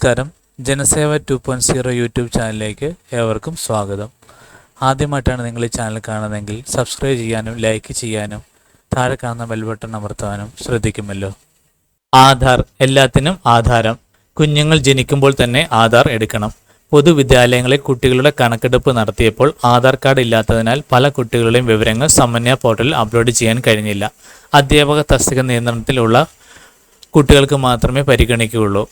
നമസ്കാരം. ജനസേവ 2.0 യൂട്യൂബ് ചാനലിലേക്ക് ഏവർക്കും സ്വാഗതം. ആദ്യമായിട്ടാണ് നിങ്ങൾ ഈ ചാനൽ കാണുന്നതെങ്കിൽ സബ്സ്ക്രൈബ് ചെയ്യാനും ലൈക്ക് ചെയ്യാനും താഴെ കാണുന്ന ബെൽ ബട്ടൺ അമർത്താനും ശ്രദ്ധിക്കുമല്ലോ. ആധാർ എല്ലാത്തിനും ആധാരം. കുഞ്ഞുങ്ങൾ ജനിക്കുമ്പോൾ തന്നെ ആധാർ എടുക്കണം. പൊതുവിദ്യാലയങ്ങളിൽ കുട്ടികളുടെ കണക്കെടുപ്പ് നടത്തിയപ്പോൾ ആധാർ കാർഡ് ഇല്ലാത്തതിനാൽ പല കുട്ടികളുടെയും വിവരങ്ങൾ സമന്വയ പോർട്ടലിൽ അപ്ലോഡ് ചെയ്യാൻ കഴിഞ്ഞില്ല. അധ്യാപക തസ്തിക നിയന്ത്രണത്തിലുള്ള കുട്ടികൾക്ക് മാത്രമേ പരിഗണിക്കുകയുള്ളൂ.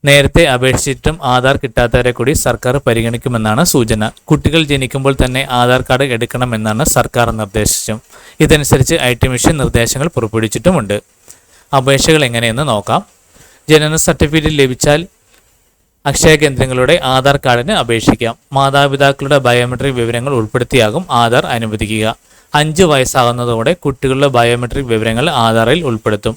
നേരത്തെ അപേക്ഷിച്ചിട്ടും ആധാർ കിട്ടാത്തവരെ കൂടി സർക്കാർ പരിഗണിക്കുമെന്നാണ് സൂചന. കുട്ടികൾ ജനിക്കുമ്പോൾ തന്നെ ആധാർ കാർഡ് എടുക്കണമെന്നാണ് സർക്കാർ നിർദ്ദേശിച്ചു. ഇതനുസരിച്ച് IT മിഷൻ നിർദ്ദേശങ്ങൾ പുറപ്പെടുവിച്ചിട്ടുമുണ്ട്. അപേക്ഷകൾ എങ്ങനെയെന്ന് നോക്കാം. ജനന സർട്ടിഫിക്കറ്റ് ലഭിച്ചാൽ അക്ഷയ കേന്ദ്രങ്ങളുടെ ആധാർ കാർഡിന് അപേക്ഷിക്കാം. മാതാപിതാക്കളുടെ ബയോമെട്രിക് വിവരങ്ങൾ ഉൾപ്പെടുത്തിയാകും ആധാർ അനുവദിക്കുക. 5 വയസ്സാകുന്നതോടെ കുട്ടികളുടെ ബയോമെട്രിക് വിവരങ്ങൾ ആധാറിൽ ഉൾപ്പെടുത്തും.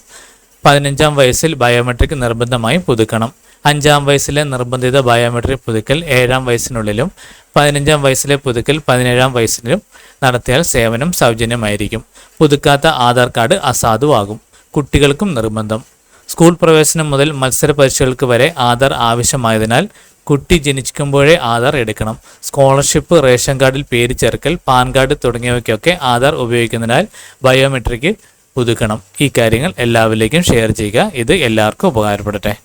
15-ാം വയസ്സിൽ ബയോമെട്രിക് നിർബന്ധമായും പുതുക്കണം. 5-ാം വയസ്സിലെ നിർബന്ധിത ബയോമെട്രിക് പുതുക്കൽ 7-ാം വയസ്സിനുള്ളിലും 15-ാം വയസ്സിലെ പുതുക്കൽ 17-ാം വയസ്സിലും നടത്തിയാൽ സേവനം സൗജന്യമായിരിക്കും. പുതുക്കാത്ത ആധാർ കാർഡ് അസാധുവാകും. കുട്ടികൾക്കും നിർബന്ധം. സ്കൂൾ പ്രവേശനം മുതൽ മത്സര പരീക്ഷകൾക്ക് വരെ ആധാർ ആവശ്യമായതിനാൽ കുട്ടി ജനിക്കുമ്പോഴേ ആധാർ എടുക്കണം. സ്കോളർഷിപ്പ്, റേഷൻ കാർഡിൽ പേര് ചേർക്കൽ, പാൻ കാർഡ് തുടങ്ങിയവയ്ക്കൊക്കെ ആധാർ ഉപയോഗിക്കുന്നതിനാൽ ബയോമെട്രിക് പുതുക്കണം. ഈ കാര്യങ്ങൾ എല്ലാവരിലേക്കും ഷെയർ ചെയ്യുക. ഇത് എല്ലാവർക്കും ഉപകാരപ്പെടട്ടെ.